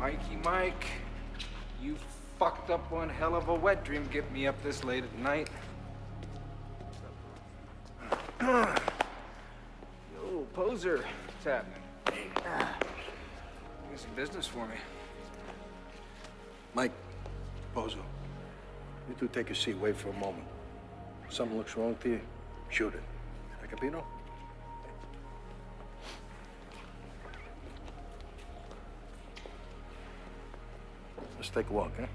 Mikey Mike, you fucked up one hell of a wet dream getting me up this late at night. Yo, poser, what's happening? You got some business for me. Mike, Bozo, you two take a seat, wait for a moment. If something looks wrong to you, shoot it. Capito? Let's take a walk, huh?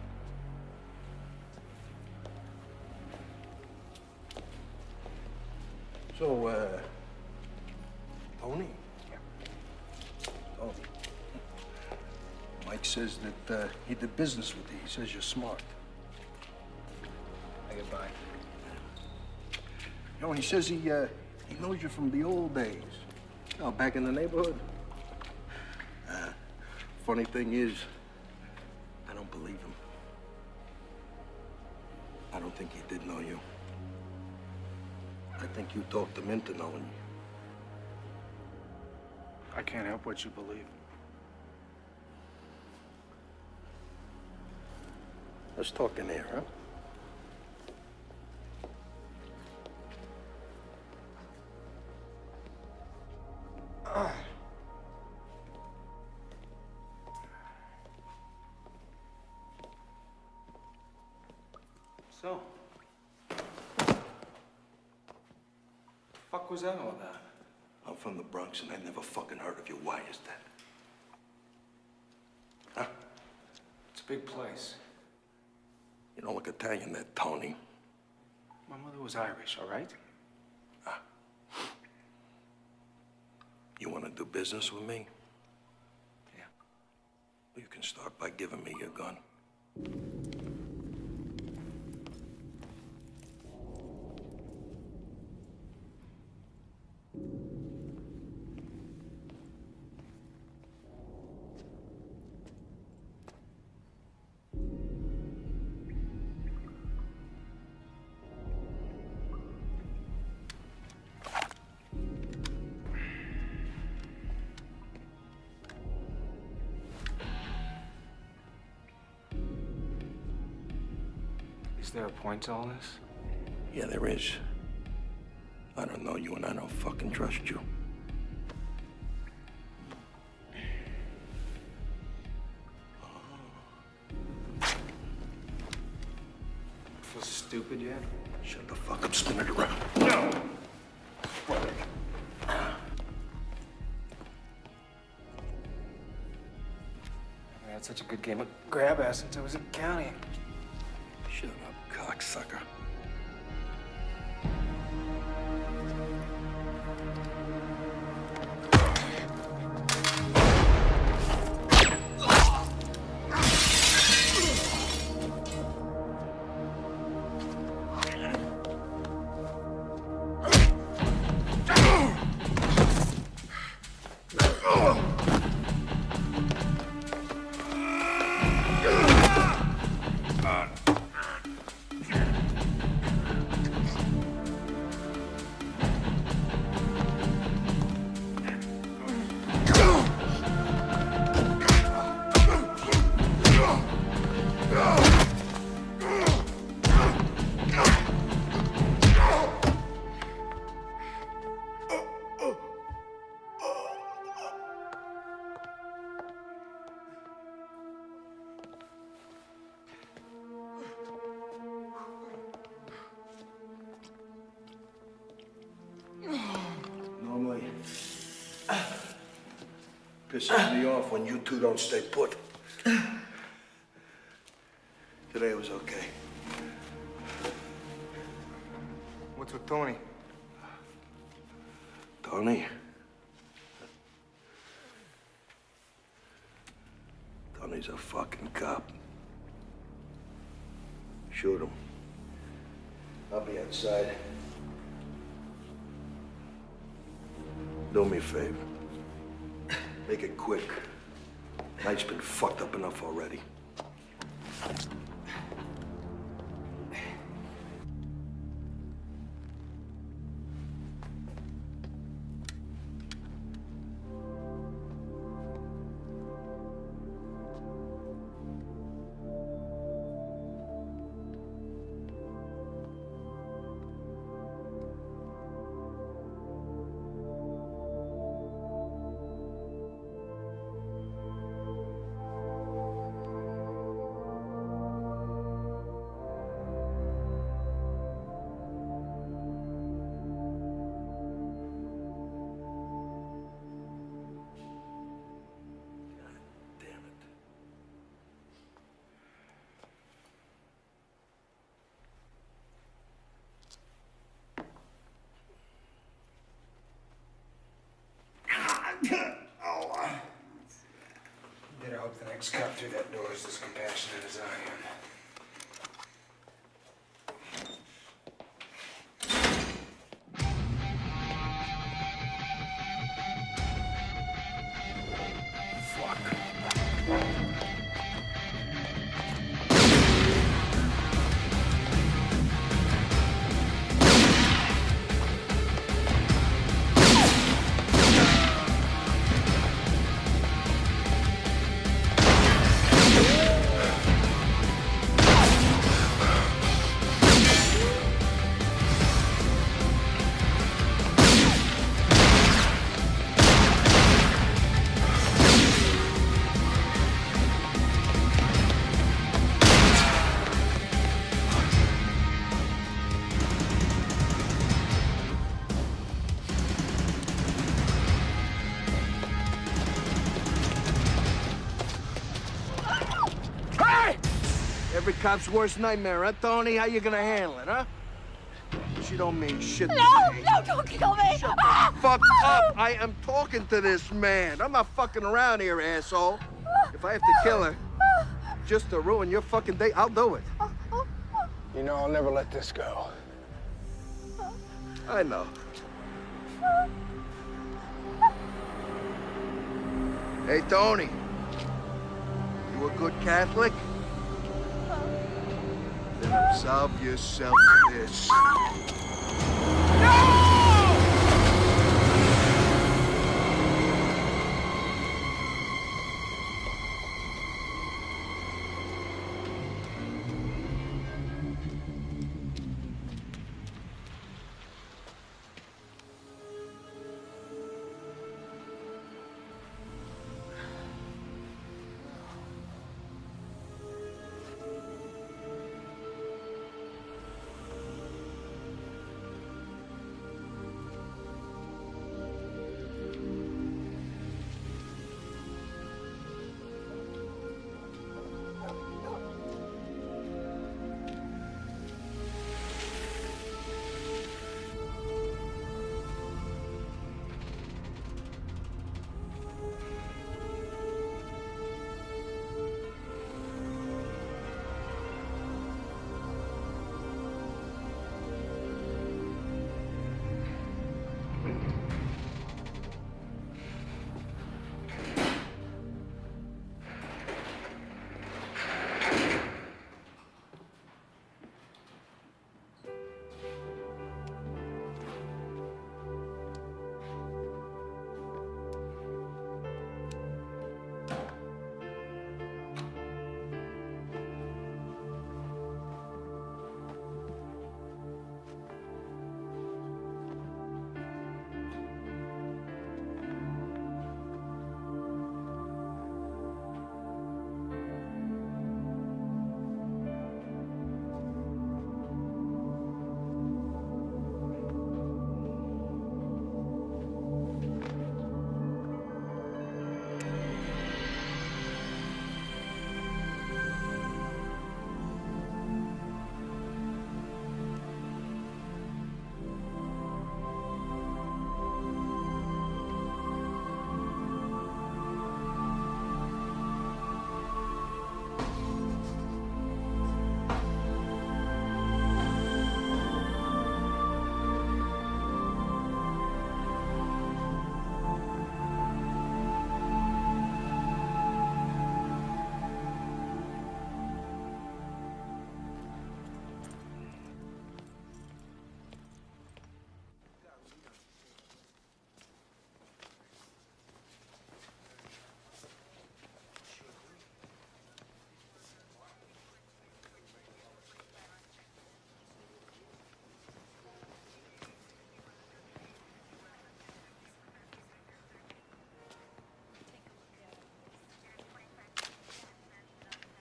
So, Tony? Yeah. Tony. Mike says that he did business with you. He says you're smart. I get by. You know, he says he knows you from the old days. You know, back in the neighborhood. Funny thing is, I don't believe him. I don't think he did know you. I think you talked him into knowing you. I can't help what you believe. Let's talk in here, huh? So, what the fuck was that all about? I'm from the Bronx and I never fucking heard of you. Why is that? Huh? It's a big place. You don't look Italian, that Tony. My mother was Irish, all right? You want to do business with me? Yeah. Well, you can start by giving me your gun. Is there a point to all this? Yeah, there is. I don't know you and I don't fucking trust you. Feel stupid yet? Shut the fuck up, spin it around. No! I had such a good game of grab ass since I was in county. Shut up, cocksucker. Normally, pisses me off when you two don't stay put. Today was okay. What's with Tony? Tony? Tony's a fucking cop. Shoot him. I'll be outside. Do me a favor. Make it quick. Night's been fucked up enough already. Better hope the next cop through that door is as compassionate as I am. Every cop's worst nightmare, huh, Tony? How you gonna handle it, huh? She don't mean shit to No, me. no, don't kill me! Shut the fuck up! I am talking to this man. I'm not fucking around here, asshole. If I have to kill her, just to ruin your fucking day, I'll do it. You know I'll never let this go. I know. Hey, Tony. You a good Catholic? Then absolve yourself of this.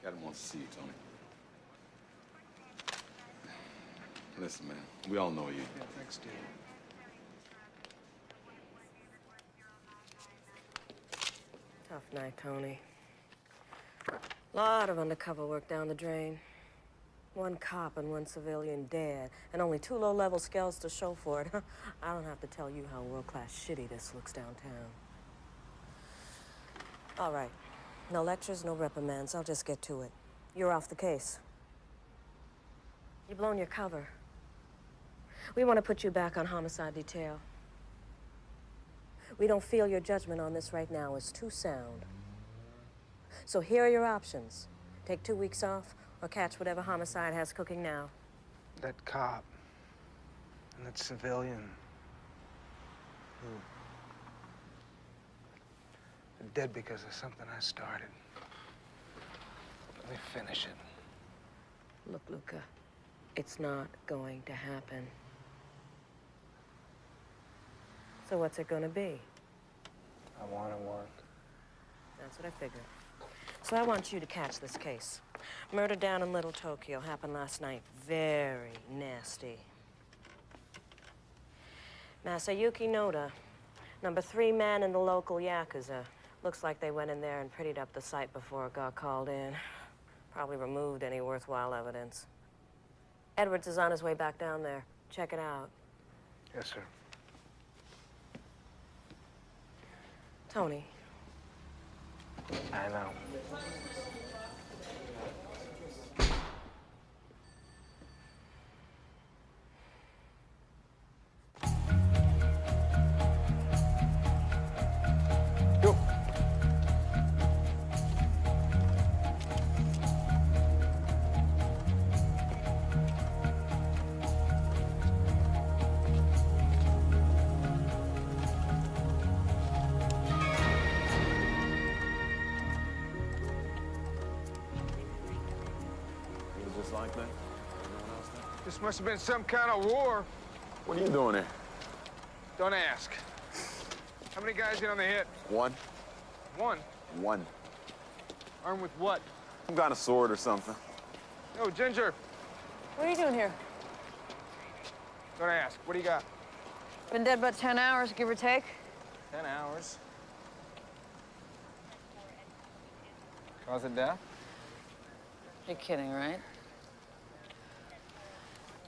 Adam wants to see you, Tony. Listen, man, we all know you. Yeah, thanks, dude. Tough night, Tony. Lot of undercover work down the drain. One cop and one civilian dead, and only 2 low-level scales to show for it. I don't have to tell you how world-class shitty this looks downtown. All right. No lectures, no reprimands. I'll just get to it. You're off the case. You've blown your cover. We want to put you back on homicide detail. We don't feel your judgment on this right now is too sound. So here are your options. Take 2 weeks off or catch whatever homicide has cooking now. That cop and that civilian who are dead because of something I started. Let me finish it. Look, Luca, it's not going to happen. So what's it gonna be? I want to work. That's what I figured. So I want you to catch this case. Murder down in Little Tokyo happened last night. Very nasty. Masayuki Noda, number 3 man in the local Yakuza. Looks like they went in there and prettied up the site before it got called in. Probably removed any worthwhile evidence. Edwards is on his way back down there. Check it out. Yes, sir. Tony. I know. Go. Just like that? Everyone else there? This must have been some kind of war. What are you doing here? Don't ask. How many guys get on the hit? One? One. One. Armed with what? Some kind of sword or something. No, Ginger. What are you doing here? Don't ask. What do you got? Been dead about 10 hours, give or take. 10 hours. Cause of death? You're kidding, right?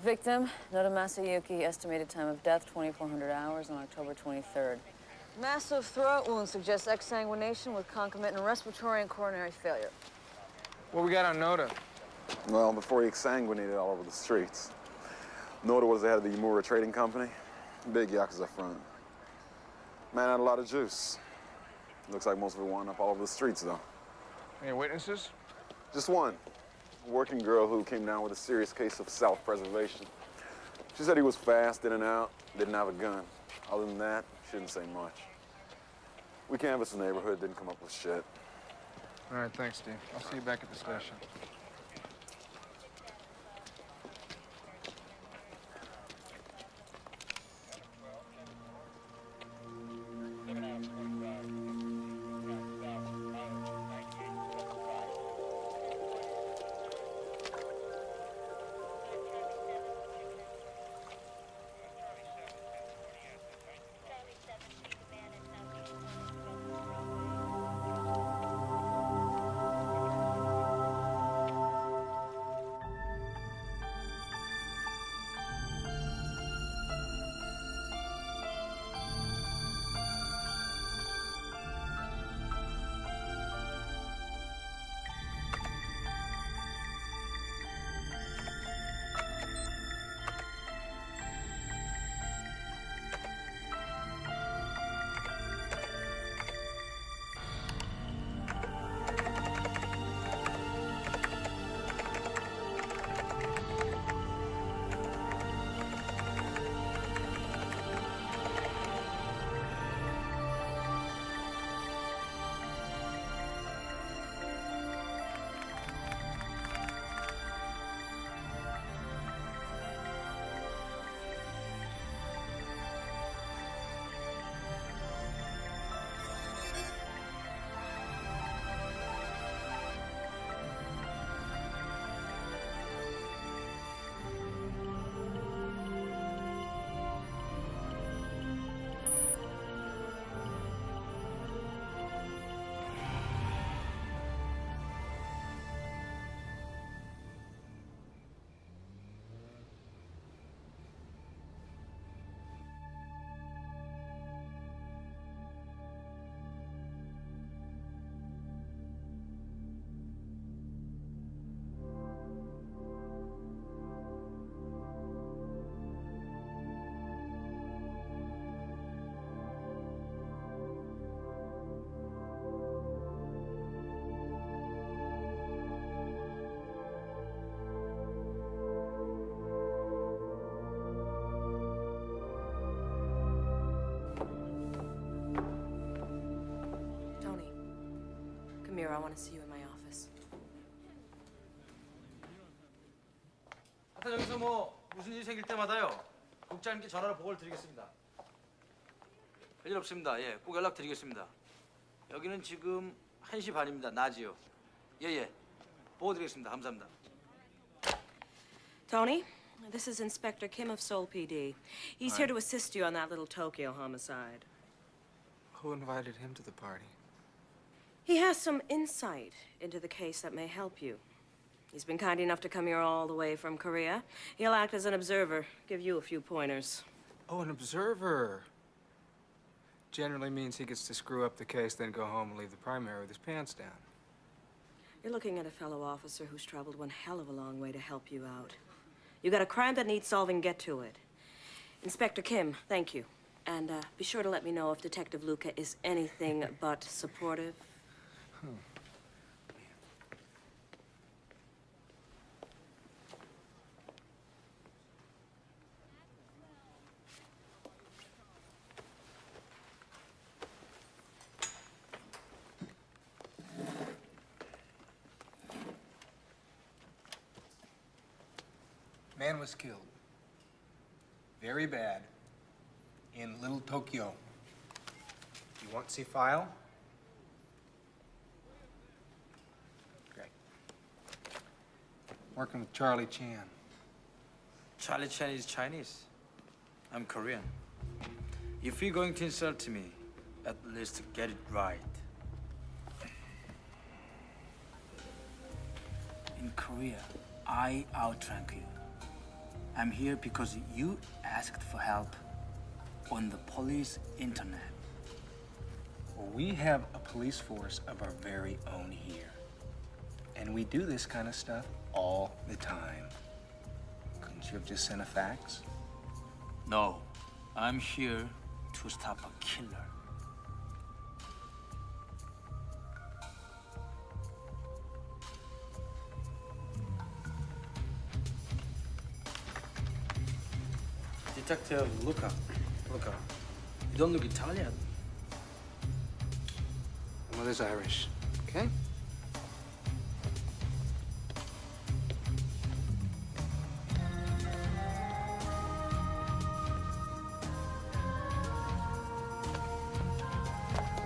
Victim, Noda Masayuki, estimated time of death, 2,400 hours on October 23rd. Massive throat wound suggests exsanguination with concomitant respiratory and coronary failure. What we got on Noda? Well, before he exsanguinated all over the streets. Noda was the head of the Yamura Trading Company. Big Yakuza front. Man had a lot of juice. Looks like most of it wound up all over the streets, though. Any witnesses? Just one. A working girl who came down with a serious case of self-preservation. She said he was fast in and out, didn't have a gun. Other than that, she didn't say much. We canvassed the neighborhood, didn't come up with shit. All right, thanks, Steve. I'll see you back at the station. Come here, I want to see you in my office. 하여튼 여기서 뭐 무슨 일이 생길 때마다요. 국장님께 전화로 보고를 드리겠습니다. 별일 없습니다. 예, 꼭 연락드리겠습니다. 여기는 지금 1시 반입니다. 낮이요. 예. 보고 드리겠습니다. 감사합니다. Tony, this is Inspector Kim of Seoul PD. He's here to assist you on that little Tokyo homicide. Who invited him to the party? He has some insight into the case that may help you. He's been kind enough to come here all the way from Korea. He'll act as an observer, give you a few pointers. Oh, an observer. Generally means he gets to screw up the case, then go home and leave the primary with his pants down. You're looking at a fellow officer who's traveled one hell of a long way to help you out. You got a crime that needs solving, get to it. Inspector Kim, thank you. And be sure to let me know if Detective Luca is anything but supportive. Man was killed. Very bad. In Little Tokyo. You want to see file? Great. Working with Charlie Chan. Charlie Chan is Chinese. I'm Korean. If you're going to insult me, at least get it right. In Korea, I outrank you. I'm here because you asked for help on the police internet. Well, we have a police force of our very own here. And we do this kind of stuff all the time. Couldn't you have just sent a fax? No, I'm here to stop a killer. Detective Luca. Luca, you don't look Italian. My mother's Irish, okay?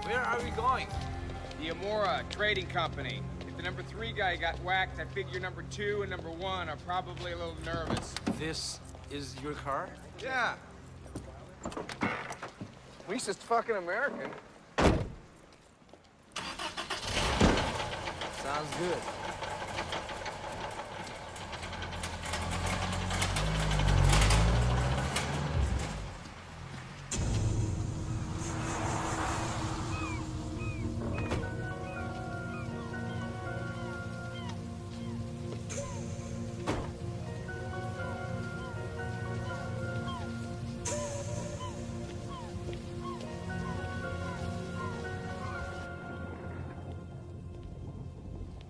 Where are we going? The Amora Trading Company. If the number 3 guy got whacked, I figure number 2 and number 1 are probably a little nervous. This is your car? Yeah. At least it's fucking American. Sounds good.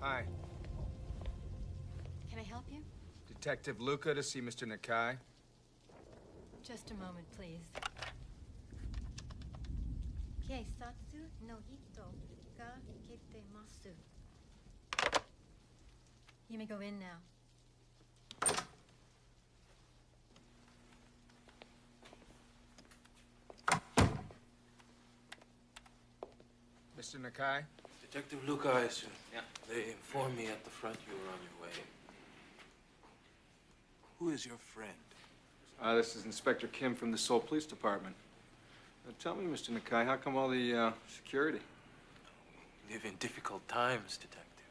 Hi. Can I help you? Detective Luca to see Mr. Nakai. Just a moment, please. Keisatsu no hito ga kitemasu. You may go in now. Mr. Nakai? Detective Luca, I assume. Yeah. They informed me at the front you were on your way. Who is your friend? This is Inspector Kim from the Seoul Police Department. Tell me, Mr. Nakai, how come all the security? We live in difficult times, Detective.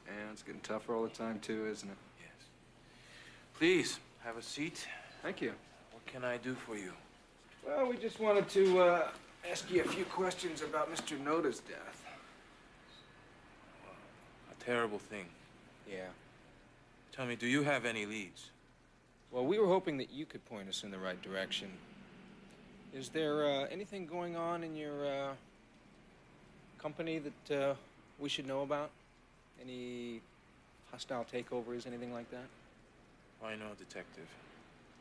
Yeah, it's getting tougher all the time, too, isn't it? Yes. Please, have a seat. Thank you. What can I do for you? Well, we just wanted to ask you a few questions about Mr. Noda's death. A terrible thing. Yeah. Tell me, do you have any leads? Well, we were hoping that you could point us in the right direction. Is there anything going on in your company that we should know about? Any hostile takeovers, anything like that? I know, Detective.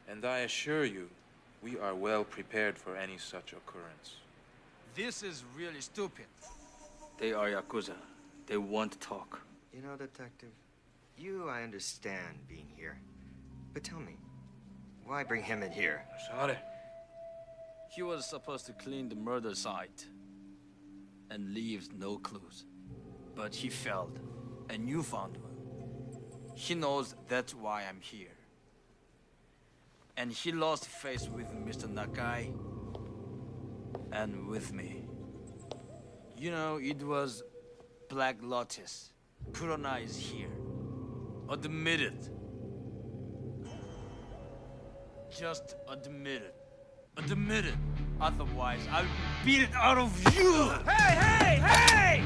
And I assure you, we are well prepared for any such occurrence. This is really stupid. They are Yakuza. They want to talk. You know, Detective, I understand being here. But tell me, why bring him in here? Sorry. He was supposed to clean the murder site and leave no clues. But he failed, and you found one. He knows that's why I'm here. And he lost face with Mr. Nakai and with me. You know, it was Black Lotus. Kurona is here. Admit it. Just admit it. Admit it. Otherwise, I'll beat it out of you! Hey, hey, hey!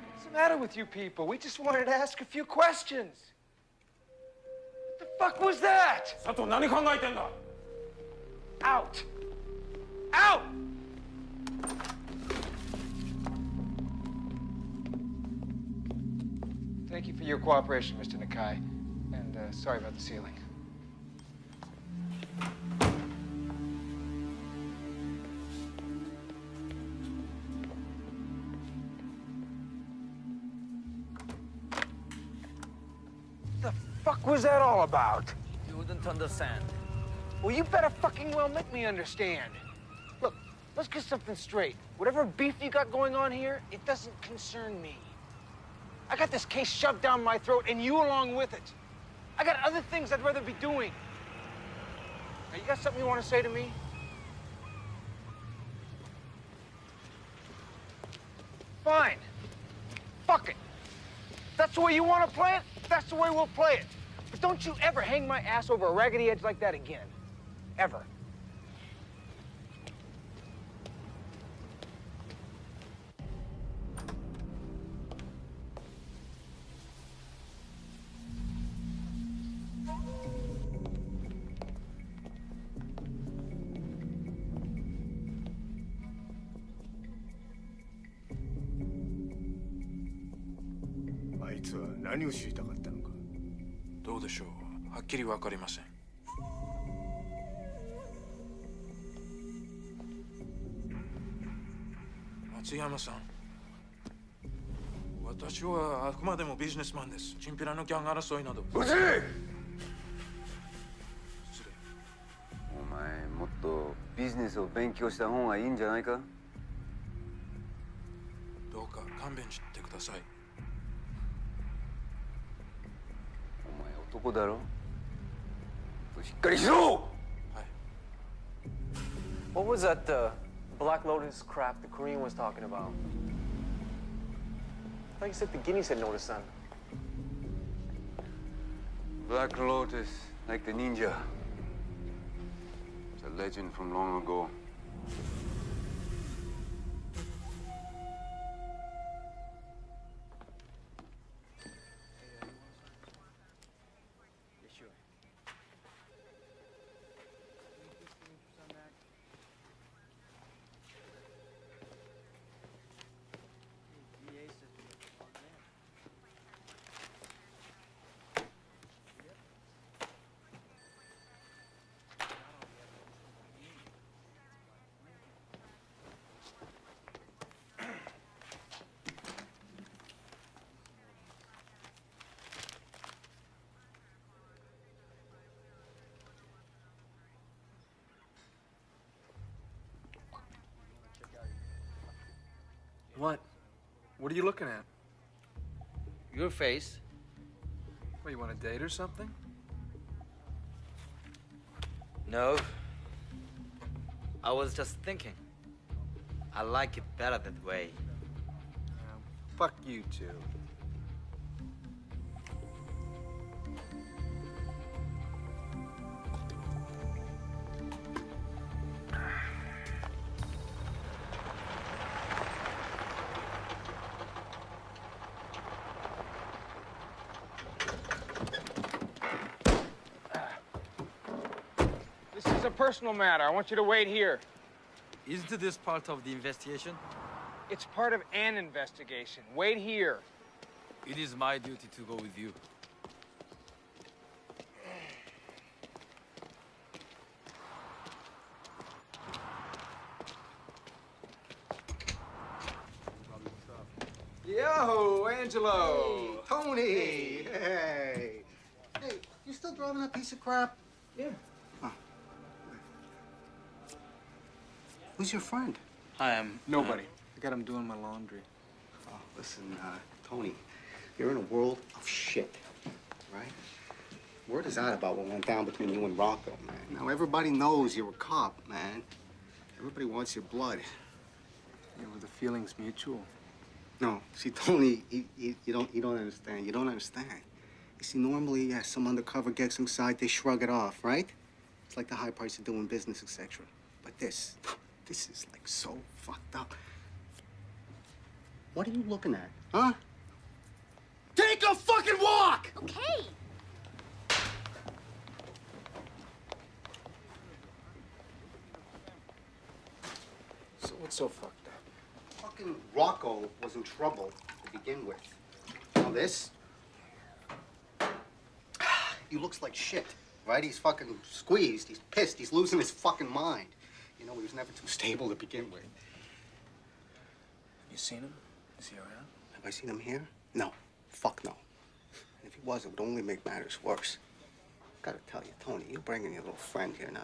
What's the matter with you people? We just wanted to ask a few questions. What the fuck was that? Sato, 何考えてんだ? Out! Out! Thank you for your cooperation, Mr. Nakai. And sorry about the ceiling. What the fuck was that all about? You wouldn't understand. Well, you better fucking well make me understand. Look, let's get something straight. Whatever beef you got going on here, it doesn't concern me. I got this case shoved down my throat, and you along with it. I got other things I'd rather be doing. Now, you got something you want to say to me? Fine. Fuck it. That's the way you want to play it, that's the way we'll play it. But don't you ever hang my ass over a raggedy edge like that again. Ever. This 何を知りたかったのか。どうでしょう。はっきりわかりません。松山さん。私はあくまでもビジネスマンです。チンピラのギャン争いなど。うぜえ。失礼。お前もっとビジネスを勉強した方がいいんじゃないか。どうか勘弁してください。男だろ。しっかりしろ。What was that Black Lotus crap the Korean was talking about? I thought you said the Guineas had noticed them. Black Lotus, like the ninja. It's a legend from long ago. What? What are you looking at? Your face. What, you want to date or something? No. I was just thinking. I like it better that way. Fuck you two. is a personal matter. I want you to wait here. Isn't this part of the investigation? It's part of an investigation. Wait here. It is my duty to go with you. Yo, Angelo. Tony. Hey. Hey, you still driving that piece of crap? Yeah. Huh. Who's your friend? I am nobody. I got him doing my laundry. Oh, listen, Tony, you're in a world of shit, right? Word is out about what went down between you and Rocco, man. Now everybody knows you're a cop, man. Everybody wants your blood. Yeah, were the feelings mutual? No, see, Tony, you don't understand. You don't understand. You see, normally, yeah, some undercover gets inside, they shrug it off, right? It's like the high price of doing business, etc. But this is like so fucked up. What are you looking at, huh? Take a fucking walk! Okay. So what's so fucked up? Fucking Rocco was in trouble to begin with. Now this, he looks like shit, right? He's fucking squeezed, he's pissed, he's losing his fucking mind. You know, he was never too stable to begin with. You seen him? Is he around? Have I seen him here? No. Fuck no. And if he was, it would only make matters worse. Gotta tell you, Tony, you're bringing your little friend here. Now,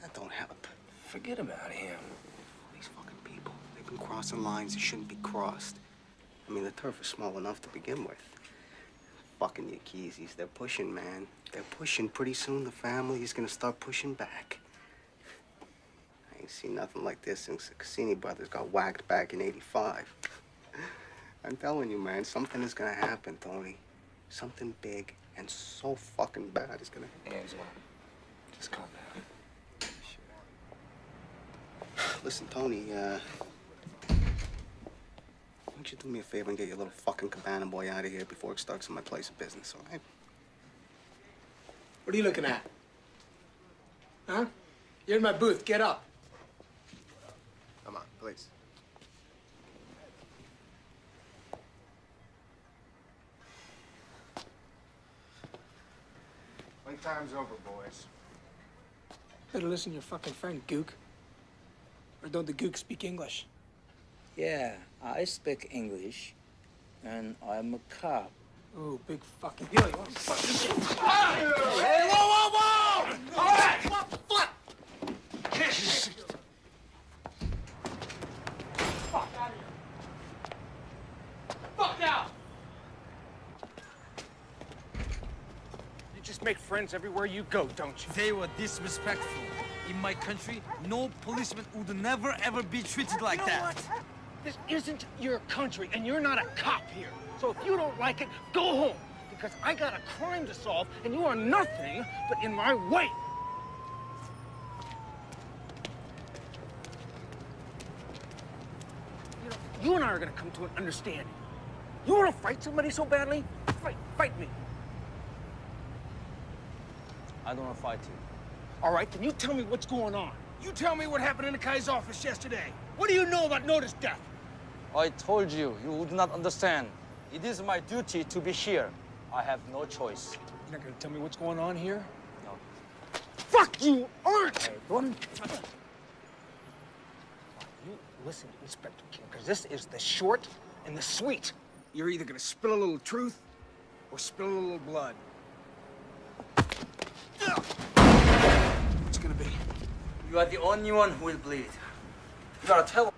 that don't help. Forget about him. These fucking people, they've been crossing lines that shouldn't be crossed. I mean, the turf is small enough to begin with. Fucking Yakizis, they're pushing, man. They're pushing. Pretty soon, the family is gonna start pushing back. I ain't seen nothing like this since the Cassini brothers got whacked back in '85. I'm telling you, man, something is gonna happen, Tony. Something big and so fucking bad is gonna happen. Angelo, just calm down. Listen, Tony, why don't you do me a favor and get your little fucking cabana boy out of here before it starts in my place of business, all right? What are you looking at? Huh? You're in my booth. Get up. Come on, please. Playtime's over, boys. Better listen to your fucking friend, Gook. Or don't the Gook speak English? Yeah, I speak English, and I'm a cop. Oh, big fucking deal. You want to fucking... Hey, whoa, whoa, whoa! All right! What the fuck? Fuck out of here. Fuck out! You just make friends everywhere you go, don't you? They were disrespectful. In my country, no policeman would never ever be treated like that. What? This isn't your country, and you're not a cop here. So if you don't like it, go home. Because I got a crime to solve, and you are nothing but in my way. You know, you and I are gonna come to an understanding. You wanna fight somebody so badly? Fight me. I don't want to fight you. All right, then you tell me what's going on. You tell me what happened in the Kai's office yesterday. What do you know about Noda's death? I told you, you would not understand. It is my duty to be here. I have no choice. You're not gonna tell me what's going on here? No. Fuck you, Art! Hey, you listen, Inspector King, because this is the short and the sweet. You're either gonna spill a little truth or spill a little blood. What's it gonna be? You are the only one who will bleed. You gotta tell.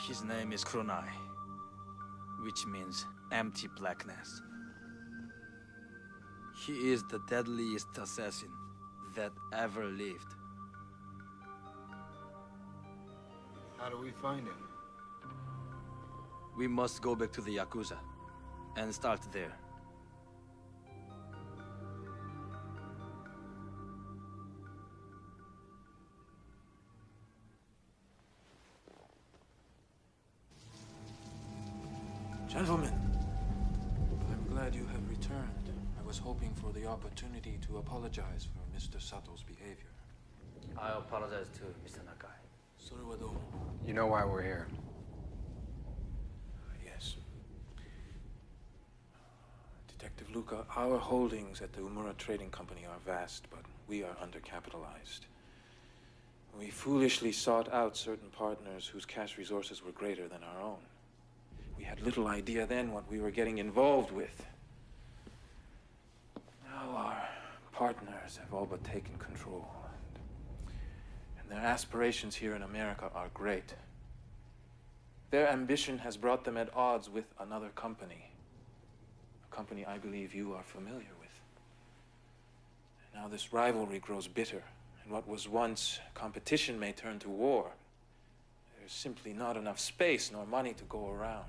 His name is Kuronai, which means empty blackness. He is the deadliest assassin that ever lived. How do we find him? We must go back to the Yakuza and start there. Gentlemen, I'm glad you have returned. I was hoping for the opportunity to apologize for Mr. Sato's behavior. I apologize to Mr. Nakai. You know why we're here. Yes. Detective Luca, our holdings at the Umura Trading Company are vast, but we are undercapitalized. We foolishly sought out certain partners whose cash resources were greater than our own. We had little idea then what we were getting involved with. Now our partners have all but taken control, and their aspirations here in America are great. Their ambition has brought them at odds with another company, a company I believe you are familiar with. And now this rivalry grows bitter, and what was once competition may turn to war. There's simply not enough space nor money to go around.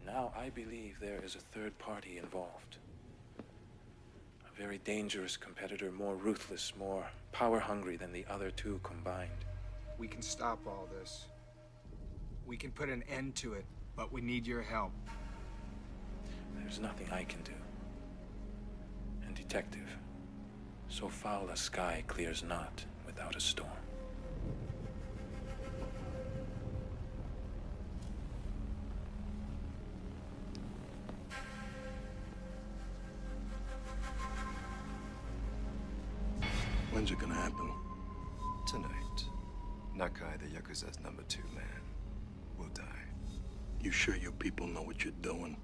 Now I believe there is a third party involved. A very dangerous competitor, more ruthless, more power-hungry than the other two combined. We can stop all this. We can put an end to it, but we need your help. There's nothing I can do. And detective, so foul a sky clears not without a storm. When's it gonna happen? Tonight. Nakai, the Yakuza's number 2 man, will die. You sure your people know what you're doing?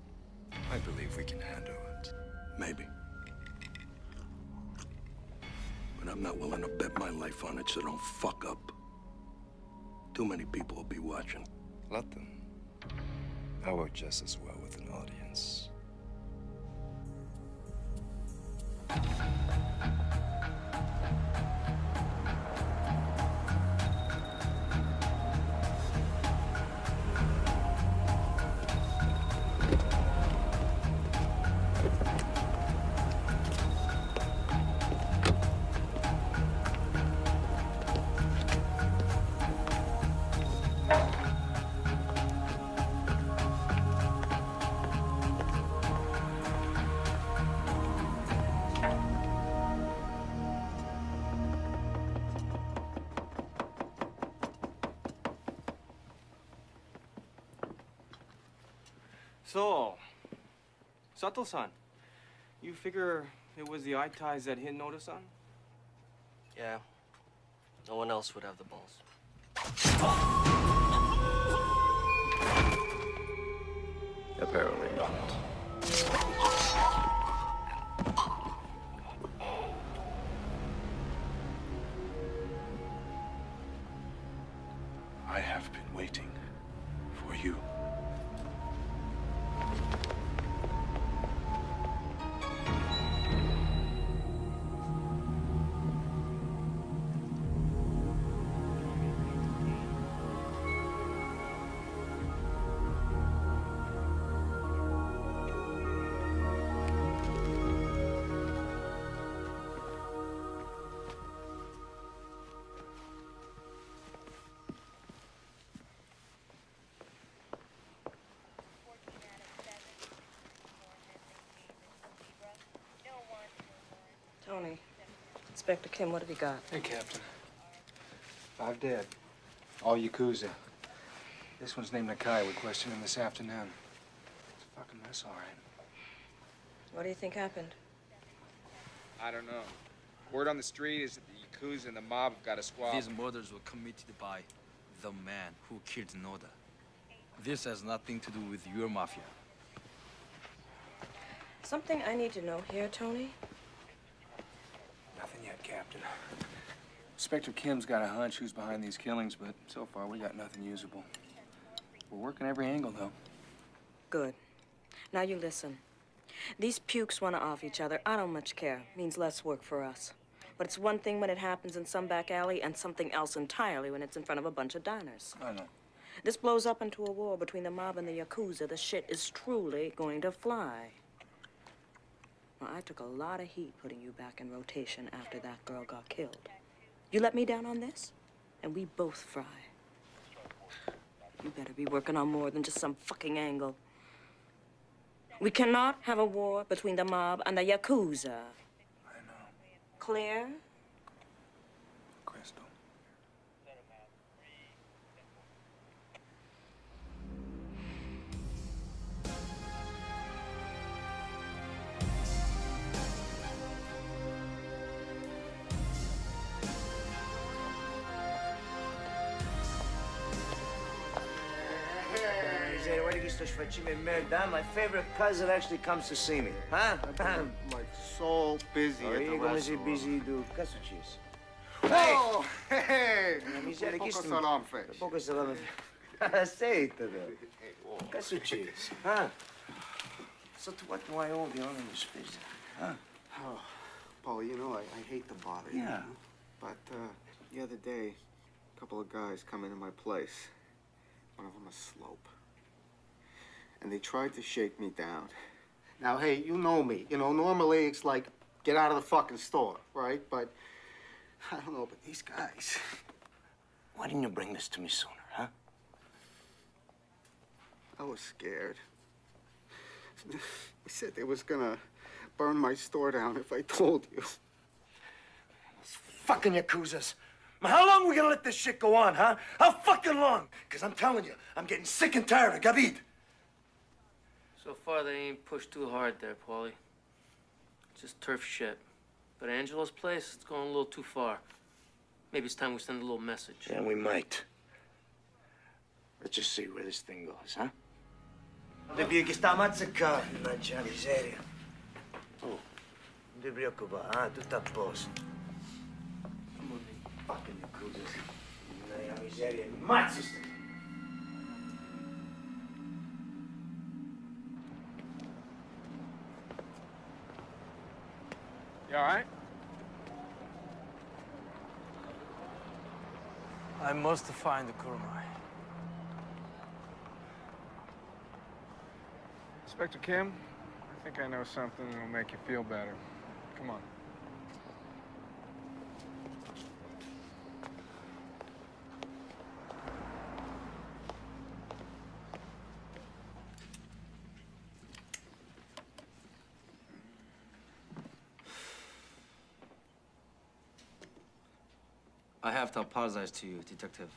I believe we can handle it. Maybe. But I'm not willing to bet my life on it, so don't fuck up. Too many people will be watching. Let them. I work just as well with an audience. So, Sato-san, you figure it was the eye ties that hit Noda-san? Yeah. No one else would have the balls. Apparently not. I have been waiting for you. Tony, Inspector Kim, what have you got? Hey, Captain. 5 dead. All Yakuza. This one's named Nakai. We questioned him this afternoon. It's a fucking mess, all right. What do you think happened? I don't know. Word on the street is that the Yakuza and the mob have got a squad. These murders were committed by the man who killed Noda. This has nothing to do with your mafia. Something I need to know here, Tony? Nothing yet, Captain. Inspector Kim's got a hunch who's behind these killings, but so far we got nothing usable. We're working every angle, though. Good. Now you listen. These pukes want to off each other. I don't much care. Means less work for us. But it's one thing when it happens in some back alley and something else entirely when it's in front of a bunch of diners. I know. This blows up into a war between the mob and the Yakuza. The shit is truly going to fly. Well, I took a lot of heat putting you back in rotation after that girl got killed. You let me down on this, and we both fry. You better be working on more than just some fucking angle. We cannot have a war between the mob and the Yakuza. I know. Clear? Crystal. My favorite cousin actually comes to see me. Huh? I'm like so busy at the restaurant. busy do casuchis. Oh, hey! Miseria, Poco chissà- salame. Poco salame. Aceita, casuchis. Huh? So to what do I owe the honor of speech? Huh? Oh, Paul, you know, I hate to bother you. Yeah. But the other day, a couple of guys come into my place. One of them a slope. And they tried to shake me down. Now, hey, you know me. You know, normally it's like, get out of the fucking store, right? But, I don't know, but these guys... Why didn't you bring this to me sooner, huh? I was scared. They said they was gonna burn my store down if I told you. Fucking Yakuzas. How long we gonna let this shit go on, huh? How fucking long? Because I'm telling you, I'm getting sick and tired of Gavid. So far, they ain't pushed too hard there, Paulie. Just turf shit. But Angelo's place, it's going a little too far. Maybe it's time we send a little message. Yeah, we might. Let's just see where this thing goes, huh? Devi che sta mazzacando, mannaggia miseria. Oh, non ti preoccupare, ah, tutto a posto. Fucking Yakuzas. Mannaggia miseria, mazzi sta. You all right? I must find the Kurumai. Inspector Kim, I think I know something that'll make you feel better. Come on. I have to apologize to you, Detective.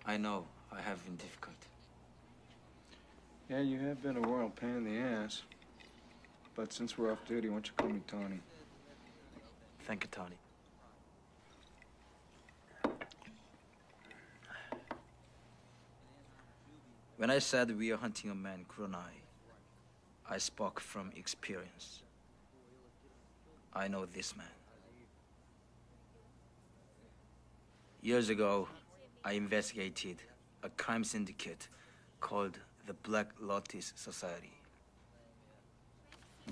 I know I have been difficult. Yeah, you have been a royal pain in the ass. But since we're off duty, why don't you call me Tony? Thank you, Tony. When I said we are hunting a man, Kuronai, I spoke from experience. I know this man. Years ago, I investigated a crime syndicate called the Black Lotus Society.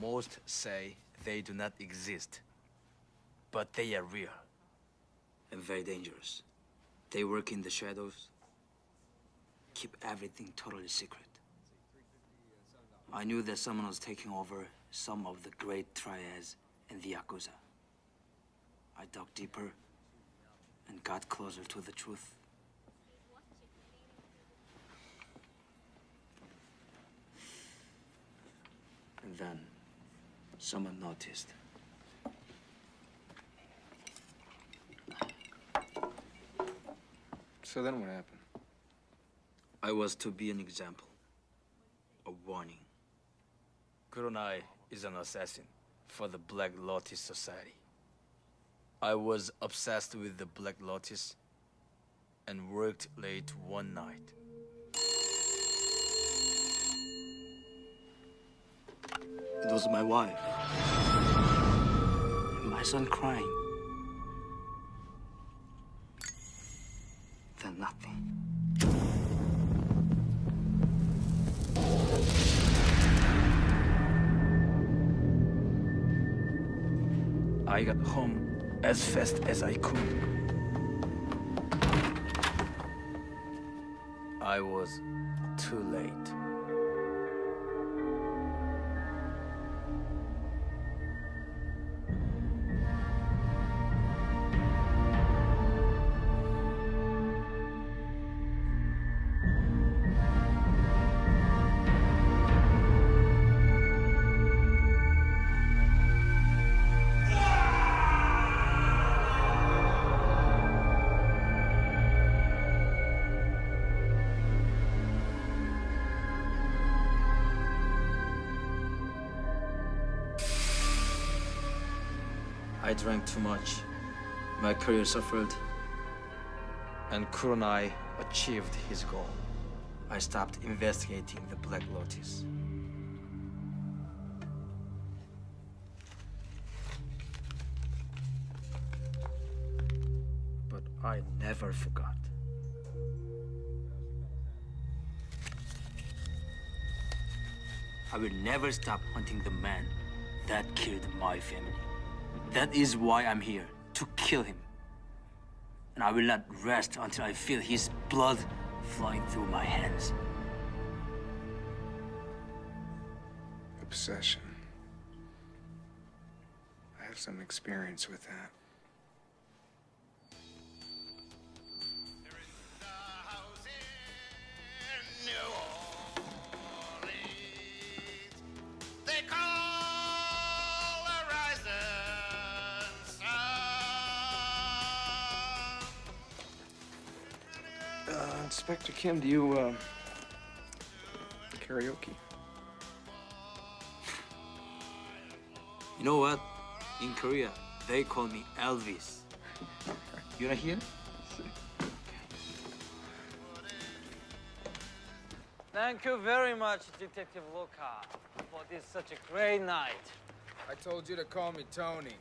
Most say they do not exist, but they are real and very dangerous. They work in the shadows, keep everything totally secret. I knew that someone was taking over some of the great triads in the Yakuza. I dug deeper and got closer to the truth. And then someone noticed. So then what happened? I was to be an example, a warning. Kuronai is an assassin for the Black Lotus Society. I was obsessed with the Black Lotus and worked late one night. It was my wife. And my son crying. Then nothing. I got home as fast as I could. I was too late. I drank too much. My career suffered. And Kurenai achieved his goal. I stopped investigating the Black Lotus. But I never forgot. I will never stop hunting the man that killed my family. That is why I'm here, to kill him. And I will not rest until I feel his blood flowing through my hands. Obsession. I have some experience with that. Inspector Kim, do you, karaoke? You know what? In Korea, they call me Elvis. You wanna hear? Thank you very much, Detective Luca, for this such a great night. I told you to call me Tony.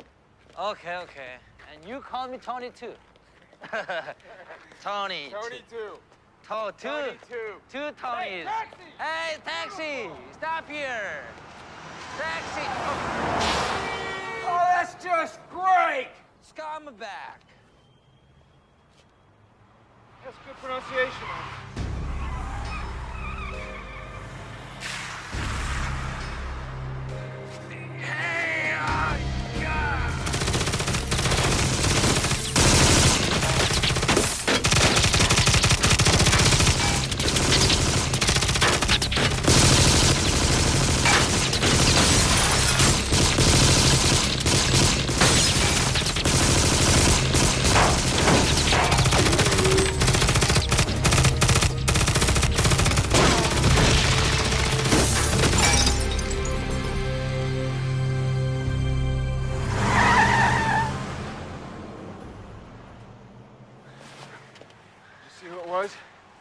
Okay. And you call me Tony too. Tony. Tony too. Two. Tony too. Two Tonys. Hey, taxi! Stop here. Taxi. Oh, that's just great! Scumbag. That's good pronunciation.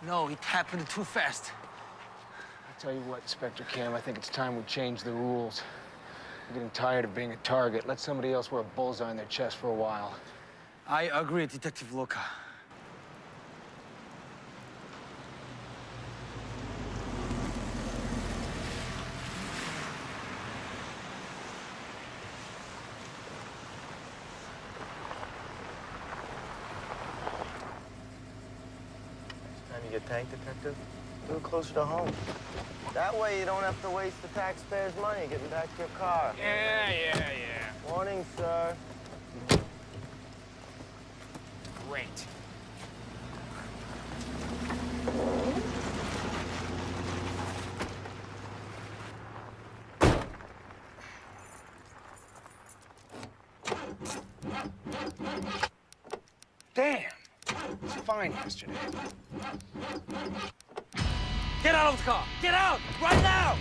No, it happened too fast. I tell you what, Inspector Kim, I think it's time we change the rules. I'm getting tired of being a target. Let somebody else wear a bullseye on their chest for a while. I agree, Detective Luca. Time you get tanked, Detective? Do it closer to home. That way you don't have to waste the taxpayers' money getting back to your car. Yeah. Morning, sir. Great. Damn! It was fine yesterday. Get out of the car! Get out! Right now!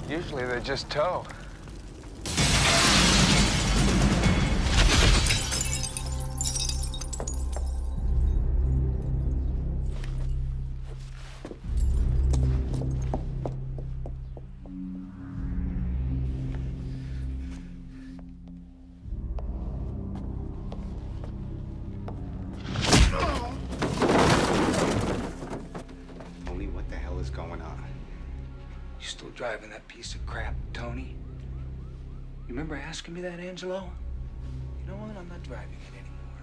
Usually they just tow. driving that piece of crap, Tony. You remember asking me that, Angelo? You know what? I'm not driving it anymore.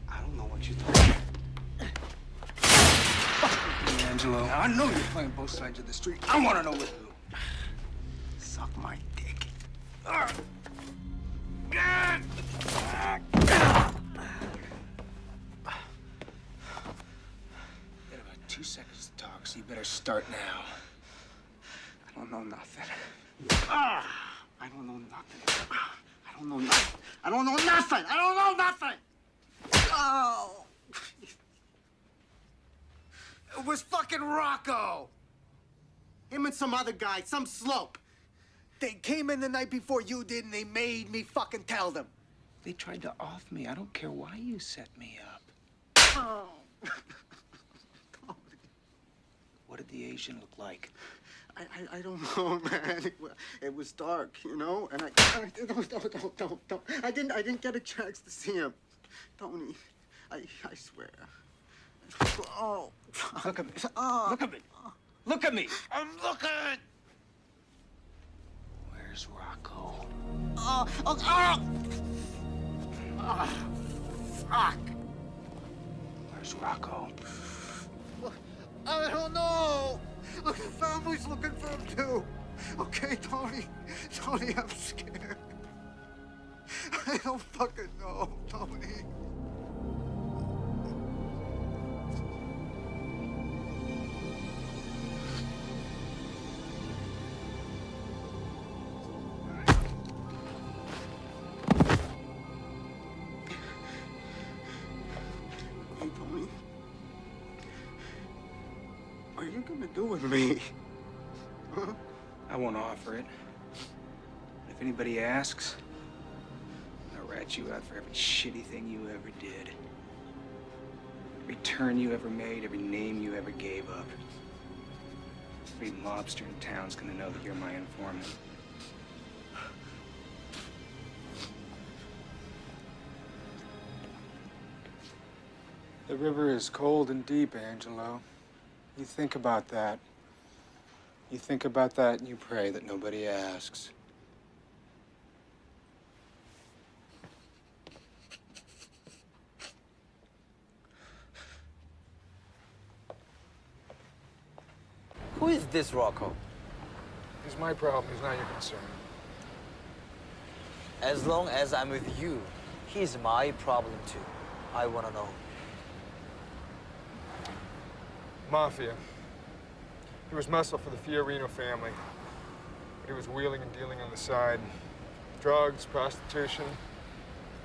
I don't know what you're talking about. Hey, Angelo. I know you're playing both sides of the street. I want to know with who. Suck my dick. Got about 2 seconds to talk, so you better start now. I don't know nothing. I don't know nothing. I don't know nothing. I don't know nothing. I don't know nothing. Oh. It was fucking Rocco. Him and some other guy, some slope. They came in the night before you did, and they made me fucking tell them. They tried to off me. I don't care why you set me up. Oh. What did the Asian look like? I don't know, man. It was dark, you know, and don't. I didn't get a chance to see him, Tony. I swear. Oh. Look at me. Look at me. Look at me. I'm looking. Where's Rocco? Fuck. Where's Rocco? I don't know. Look, the family's looking for him too. Okay, Tony. Tony, I'm scared. I don't fucking know, Tony. Hey, Tony. What are you gonna do with me? Huh? I won't offer it. If anybody asks, I'll rat you out for every shitty thing you ever did. Every turn you ever made, every name you ever gave up. Every mobster in town's gonna know that you're my informant. The river is cold and deep, Angelo. You think about that. You think about that and you pray that nobody asks. Who is this Rocco? It's my problem. It's not your concern. As long as I'm with you, he's my problem too. I wanna know. Mafia. He was muscle for the Fiorino family. But he was wheeling and dealing on the side. Drugs, prostitution,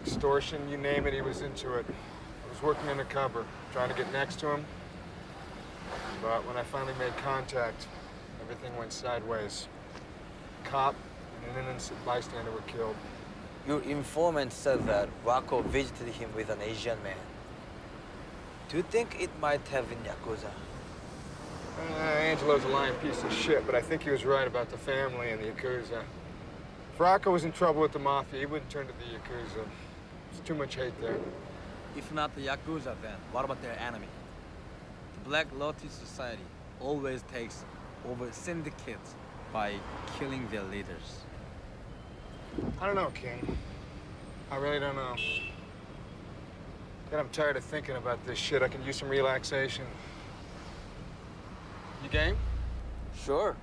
extortion, you name it, he was into it. I was working undercover, trying to get next to him. But when I finally made contact, everything went sideways. A cop and an innocent bystander were killed. Your informant said that Rocco visited him with an Asian man. Do you think it might have been Yakuza? Angelo's a lying piece of shit, but I think he was right about the family and the Yakuza. If Rocco was in trouble with the Mafia, he wouldn't turn to the Yakuza. There's too much hate there. If not the Yakuza, then what about their enemy? The Black Lotus Society always takes over syndicates by killing their leaders. I don't know, King. I really don't know. God, I'm tired of thinking about this shit. I can use some relaxation. You game? Sure.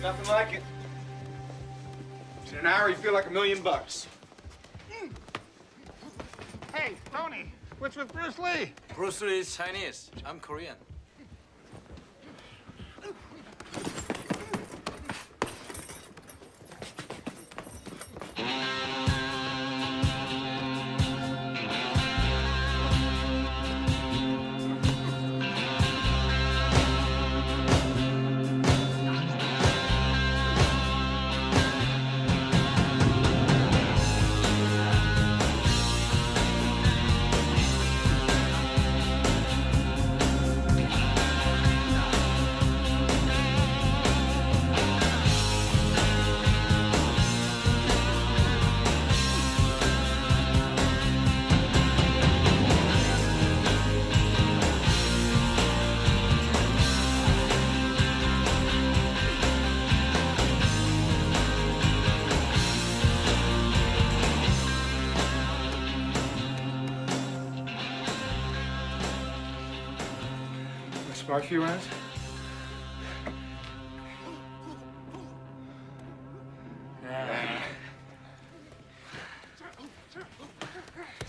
Nothing like it. In an hour, you feel like $1 million. Hey, Tony, What's with Bruce Lee? Bruce Lee is Chinese. I'm Korean. Spar a few rounds?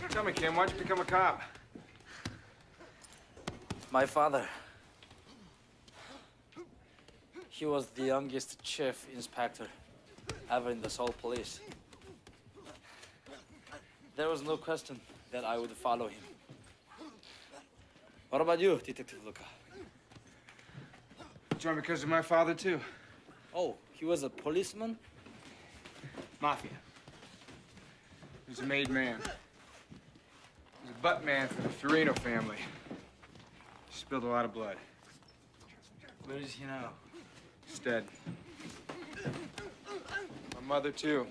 Tell me, Kim, why'd you become a cop? My father. He was the youngest chief inspector ever in the Seoul police. There was no question that I would follow him. What about you, Detective Luca? Joined because of my father, too. Oh, he was a policeman? Mafia. He was a made man. He was a butt man for the Fiorino family. He spilled a lot of blood. Where is he now? He's dead. My mother, too.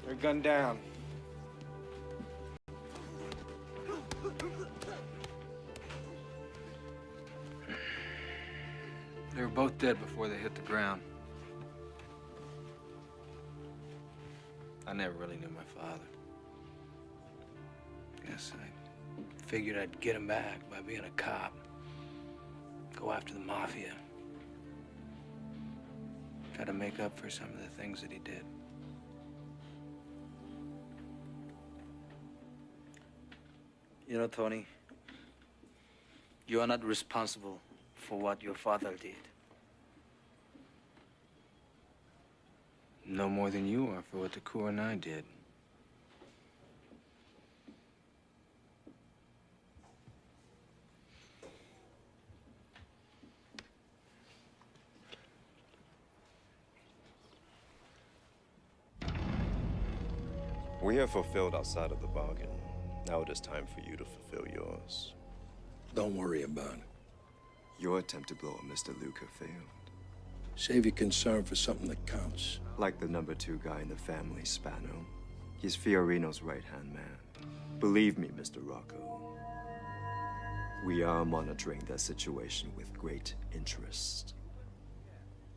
They're gunned down. They were both dead before they hit the ground. I never really knew my father. Guess I figured I'd get him back by being a cop. Go after the mafia. Try to make up for some of the things that he did. You know, Tony, you are not responsible for what your father did. No more than you are for what the Corps and I did. We have fulfilled our side of the bargain. Now it is time for you to fulfill yours. Don't worry about it. Your attempt to blow up Mr. Luca failed. Save your concern for something that counts. Like the #2 guy in the family, Spano. He's Fiorino's right-hand man. Believe me, Mr. Rocco. We are monitoring that situation with great interest.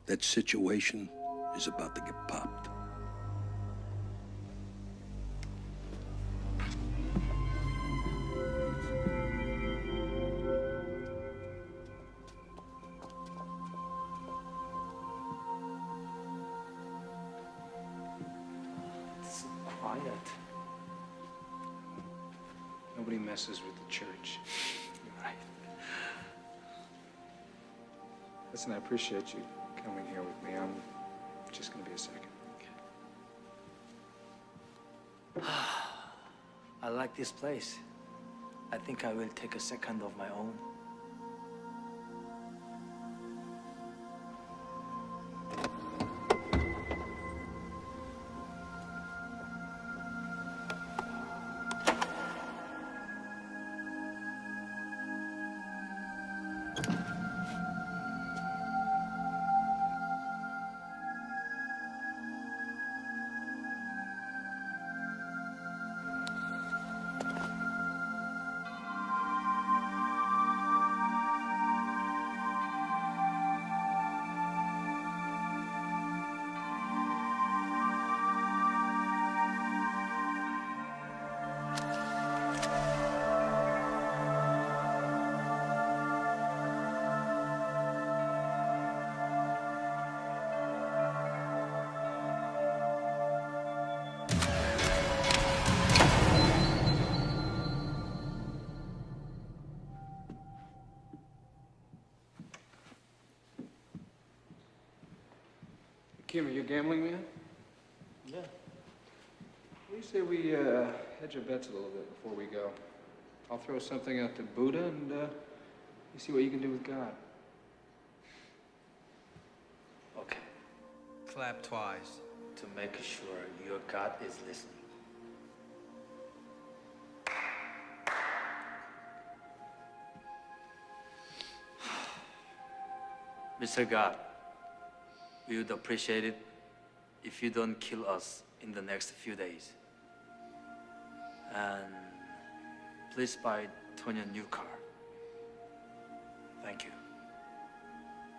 That situation is about to get popped. It's quiet. Nobody messes with the church. Right. Listen, I appreciate you coming here with me. I'm just gonna be a second. I like this place. I think I will take a second of my own. Kim, are you a gambling man? Yeah. What do you say we hedge our bets a little bit before we go? I'll throw something out to Buddha, and you see what you can do with God. Okay. Clap twice. To make sure your God is listening. Mr. God, we would appreciate it if you don't kill us in the next few days. And please buy Tony a new car. Thank you.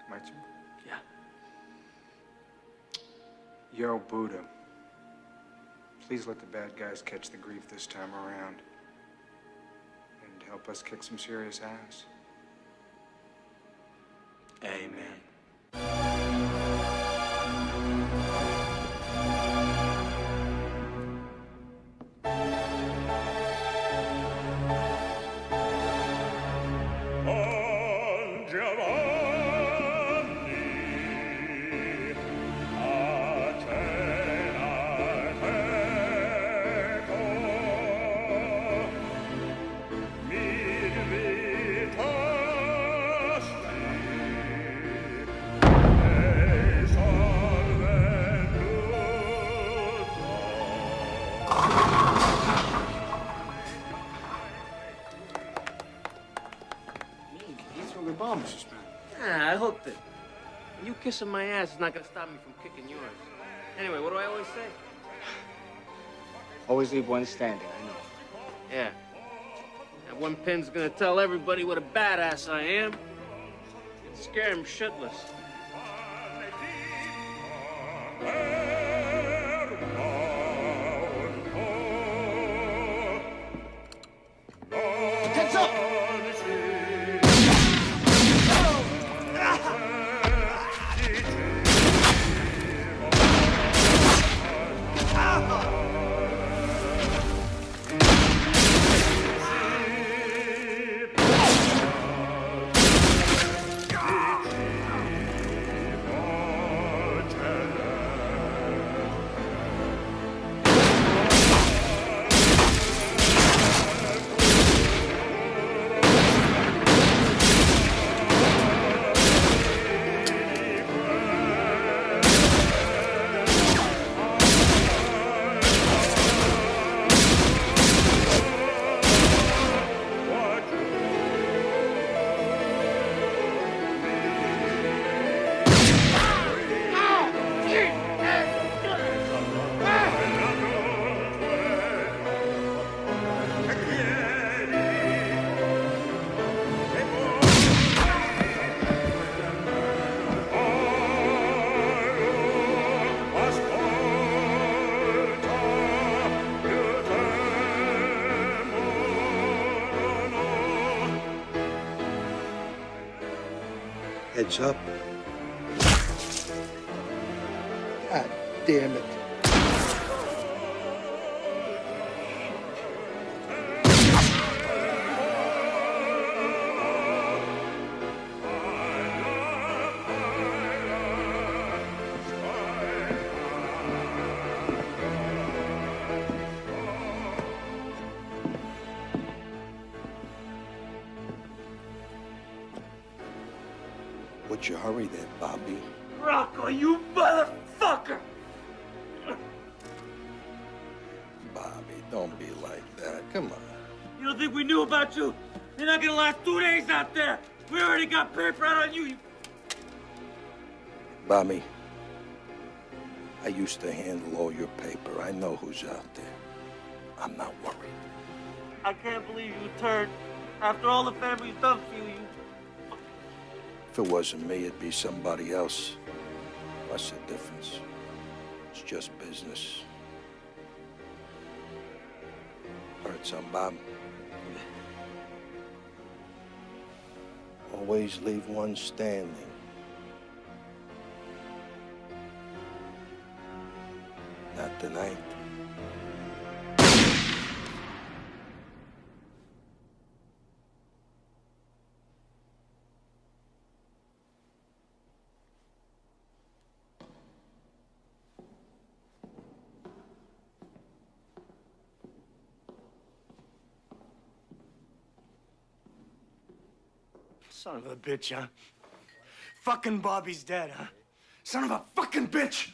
My turn? Yeah. Yo, Buddha. Please let the bad guys catch the grief this time around. And help us kick some serious ass. Amen. You threw the bomb, Mr. Span. Ah, I hooked it. You kissing my ass is not gonna stop me from kicking yours. Anyway, what do I always say? Always leave one standing, I know. Yeah. That one pin's gonna tell everybody what a badass I am. Scare him shitless. Heads up! Heads up. God damn it. What's your hurry there, Bobby? Rocco, you motherfucker! Bobby, don't be like that. Come on. You don't think we knew about you? You're not gonna last 2 days out there. We already got paper out on you. Bobby, I used to handle all your paper. I know who's out there. I'm not worried. I can't believe you turned. After all the family's done for you, If it wasn't me, it'd be somebody else. What's the difference? It's just business. Heard some, Bob? Always leave one standing. Not tonight. Son of a bitch, huh? Fucking Bobby's dead, huh? Son of a fucking bitch!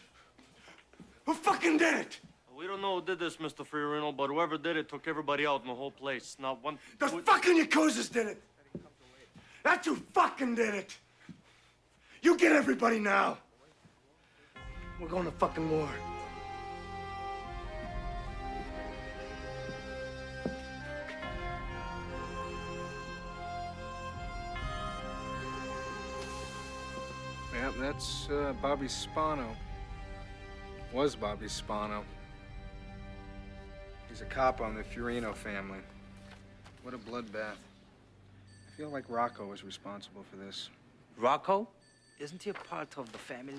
Who fucking did it? We don't know who did this, Mr. Fiorino, but whoever did it took everybody out in the whole place. Not one... The fucking Yakuzas did it! That's who fucking did it! You get everybody now! We're going to fucking war. Yeah, that's Bobby Spano. Was Bobby Spano. He's a cop on the Fiorino family. What a bloodbath. I feel like Rocco was responsible for this. Rocco? Isn't he a part of the family?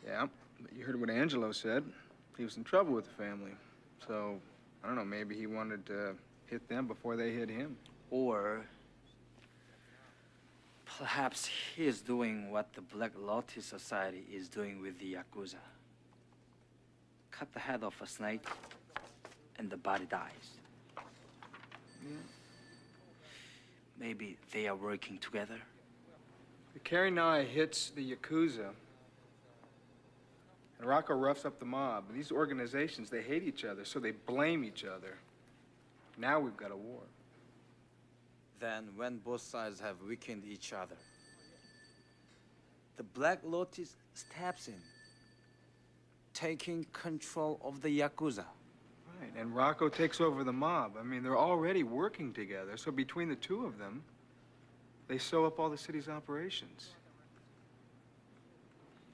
Yeah, but you heard what Angelo said. He was in trouble with the family. So, I don't know, maybe he wanted to hit them before they hit him. Or perhaps he is doing what the Black Lotus Society is doing with the Yakuza. Cut the head off a snake, and the body dies. Yeah. Maybe they are working together. The Karinai hits the Yakuza. And Rocco roughs up the mob. These organizations, they hate each other, so they blame each other. Now we've got a war. Then, when both sides have weakened each other, the Black Lotus steps in, taking control of the Yakuza. Right, and Rocco takes over the mob. I mean, they're already working together, so between the two of them, they sew up all the city's operations.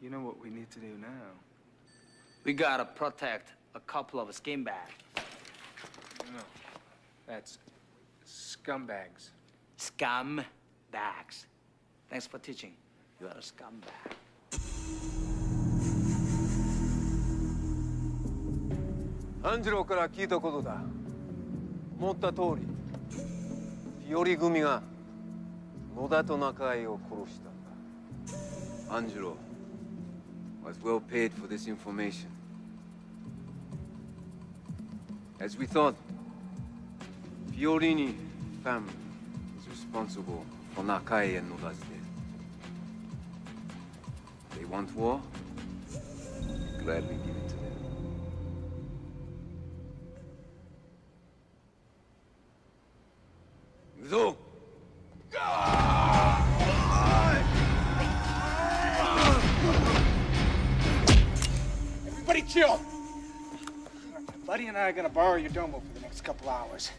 You know what we need to do now? We gotta protect a couple of scumbags. No, that's scumbags. Scumbags. Thanks for teaching. You are a scumbag. アンジェロから聞いたことだ。思った通り、フィオリ組が野田と中井を殺したんだ。アンジェロ was well paid for this information. As we thought, Fiorini family is responsible for Nakai and Noda's death. They want war? Gladly give it to them. Uzo! Everybody chill. Buddy and I are gonna borrow your domo for the next couple hours.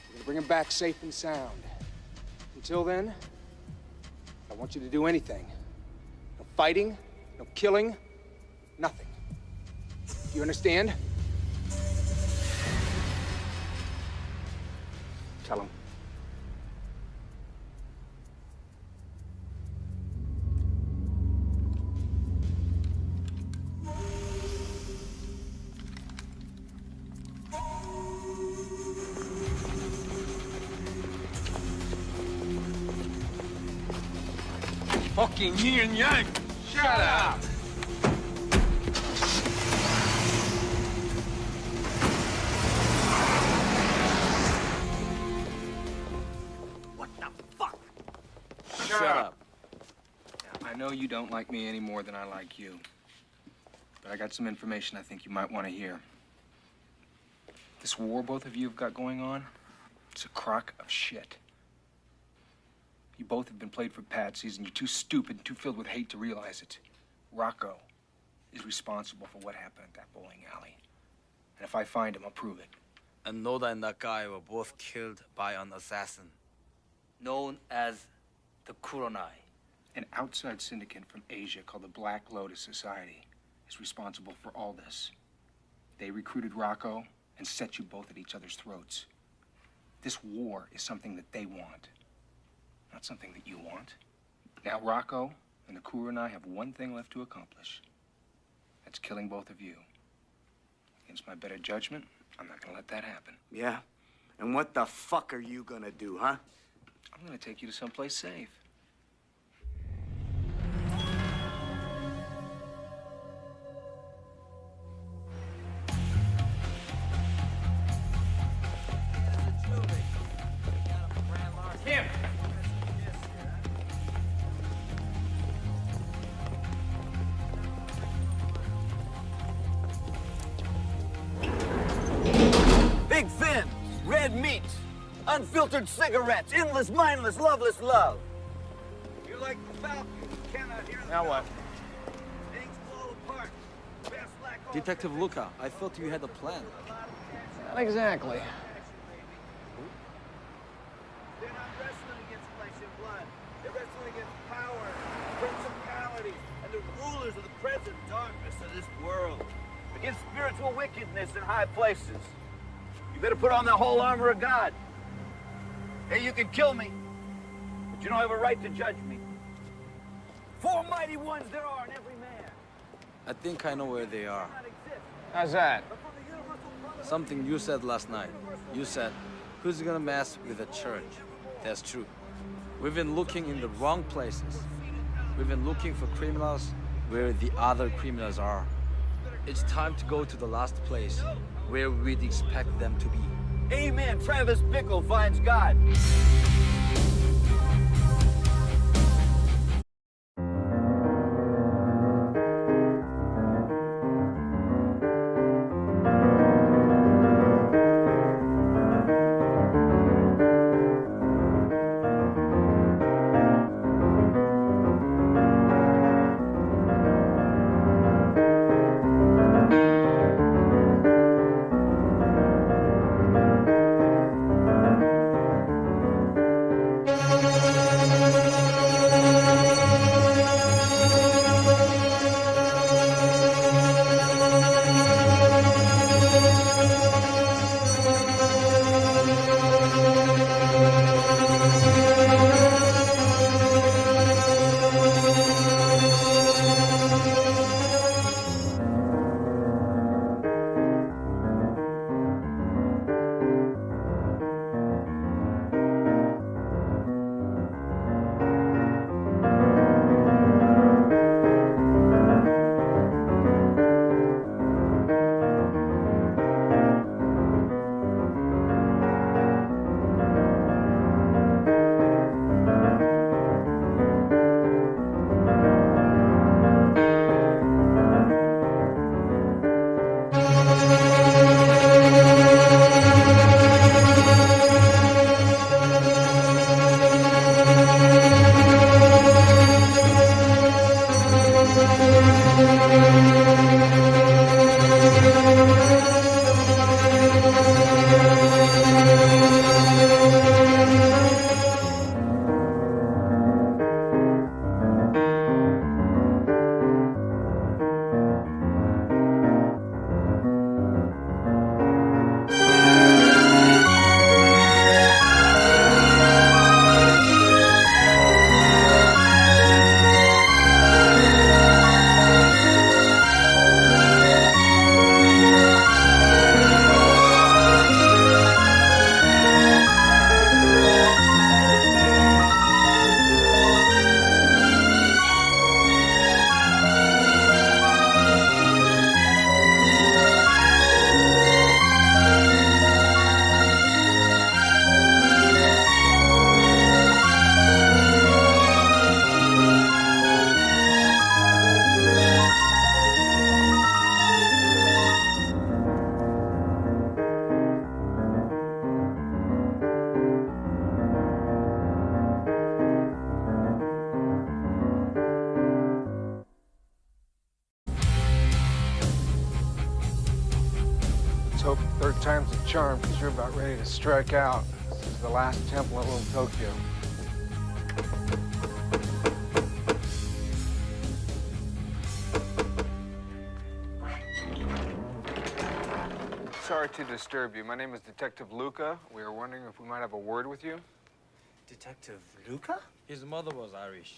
We're gonna bring him back safe and sound. Until then, I don't want you to do anything. No fighting, no killing, nothing. You understand? Tell him. Fucking yin yang! Shut up! What the fuck? Shut up. I know you don't like me any more than I like you. But I got some information I think you might want to hear. This war both of you have got going on, it's a crock of shit. You both have been played for patsies, and you're too stupid and too filled with hate to realize it. Rocco is responsible for what happened at that bowling alley. And if I find him, I'll prove it. And Noda and Nakai were both killed by an assassin known as the Kuronai. An outside syndicate from Asia called the Black Lotus Society is responsible for all this. They recruited Rocco and set you both at each other's throats. This war is something that they want, not something that you want. Now Rocco and the Kuronai have one thing left to accomplish. That's killing both of you. Against my better judgment, I'm not gonna let that happen. Yeah? And what the fuck are you gonna do, huh? I'm gonna take you to someplace safe. Him! red meat, unfiltered cigarettes, endless, mindless, loveless love. You're like the falcon, you cannot hear the Now what? Things fall apart. Best like all Detective Luca, I thought you had a plan. Not exactly. They're not wrestling against flesh and blood. They're wrestling against power, principalities, and the rulers of the present darkness of this world. Against spiritual wickedness in high places. You better put on the whole armor of God. Hey, you can kill me, but you don't have a right to judge me. 4 mighty ones there are in every man. I think I know where they are. How's that? Something you said last night. You said, who's gonna mess with a church? That's true. We've been looking in the wrong places. We've been looking for criminals where the other criminals are. It's time to go to the last place where we'd expect them to be. Amen. Travis Bickle finds God. Let's hope third time's a charm, because you're about ready to strike out. This is the last temple in Little Tokyo. Sorry to disturb you. My name is Detective Luca. We are wondering if we might have a word with you. Detective Luca? His mother was Irish.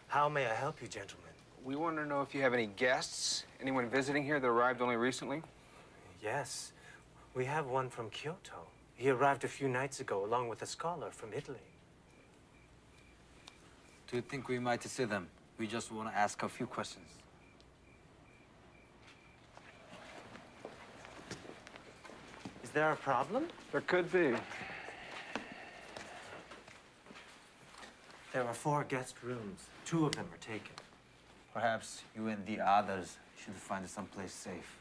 How may I help you, gentlemen? We want to know if you have any guests, anyone visiting here that arrived only recently. Yes. We have one from Kyoto. He arrived a few nights ago along with a scholar from Italy. Do you think we might see them? We just want to ask a few questions. Is there a problem? There could be. There are 4 guest rooms. 2 of them are taken. Perhaps you and the others should find someplace safe.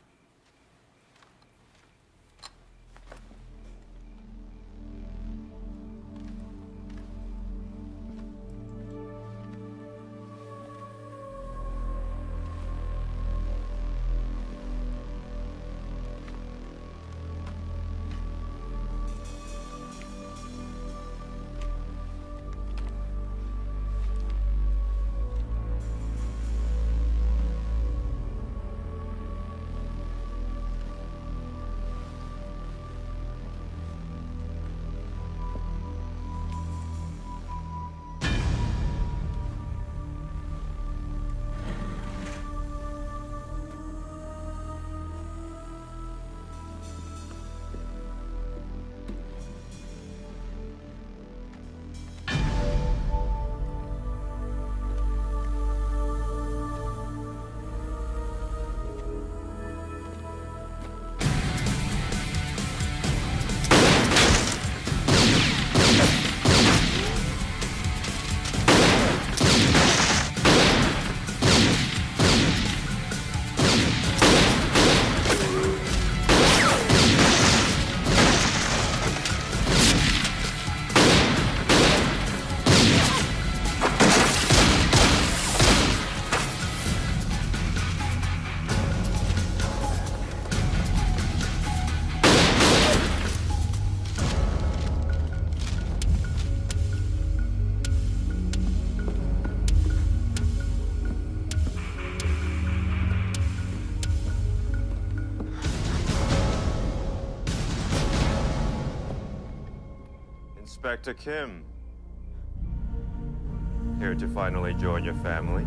Inspector Kim. Here to finally join your family?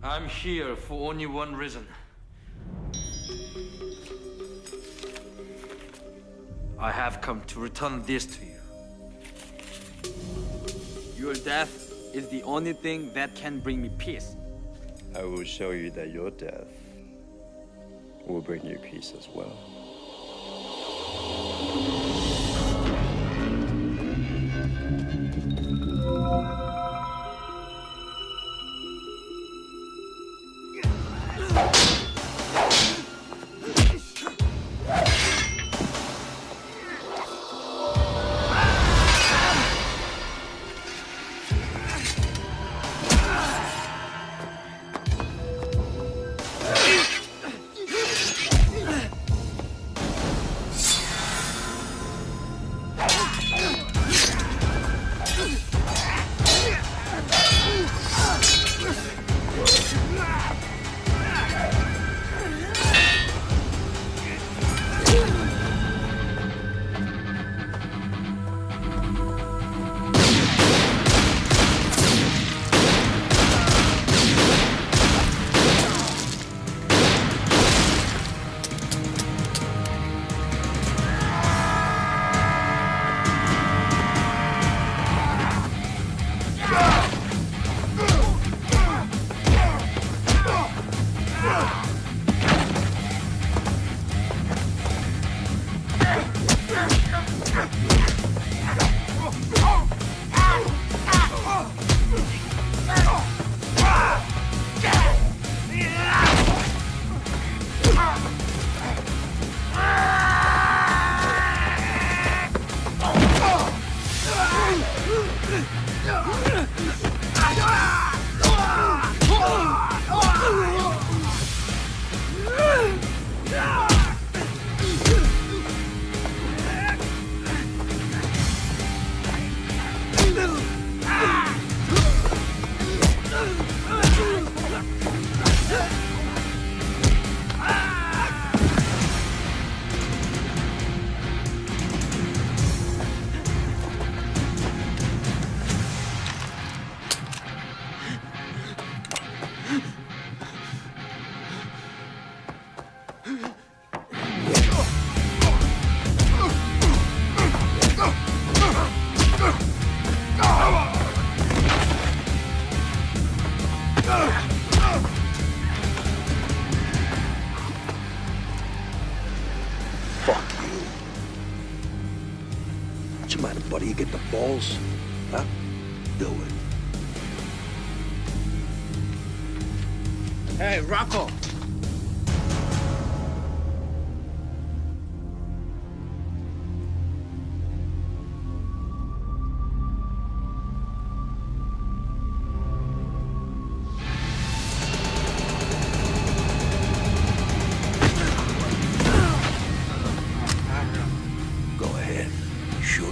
I'm here for only one reason. I have come to return this to you. Your death is the only thing that can bring me peace. I will show you that your death will bring you peace as well. What's the matter, buddy? You get the balls? Huh? Do it. Hey, Rocco! Go ahead. Shoot.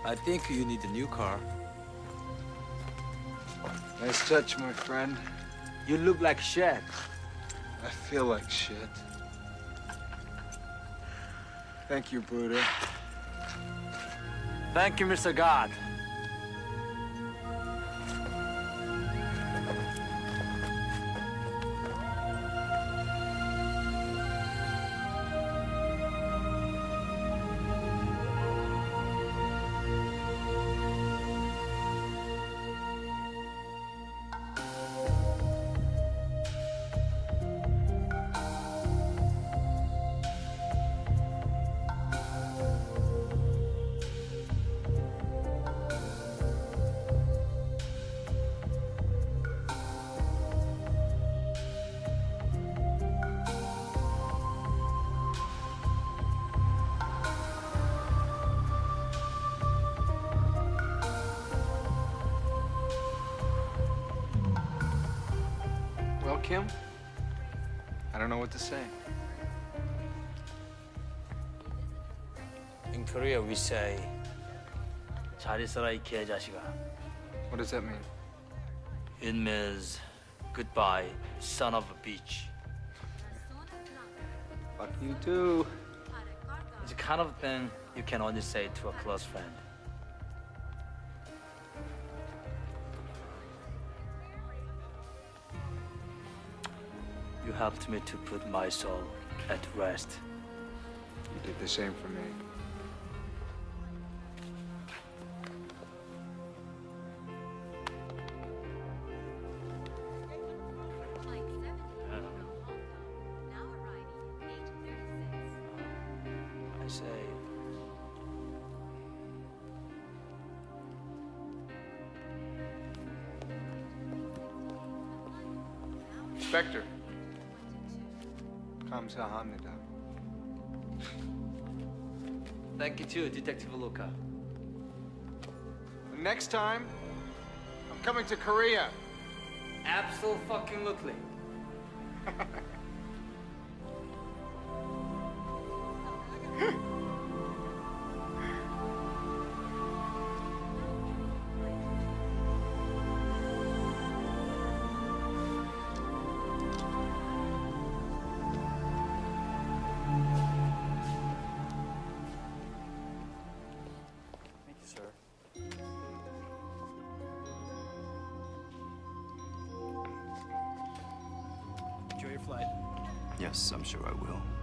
I think you need a new car. Nice touch, my friend. You look like shit. I feel like shit. Thank you, Buddha. Thank you, Mr. God. Well, Kim, I don't know what to say. In Korea, we say, 잘 있어라 이 개자식아. What does that mean? It means, goodbye, son of a bitch. Fuck you too. It's the kind of thing you can only say to a close friend. You helped me to put my soul at rest. You did the same for me. I say, Inspector. 감사합니다. thank you too, Detective Luca. Next time, I'm coming to Korea. Absolutely. Thank you, sir. Enjoy your flight. Yes, I'm sure I will.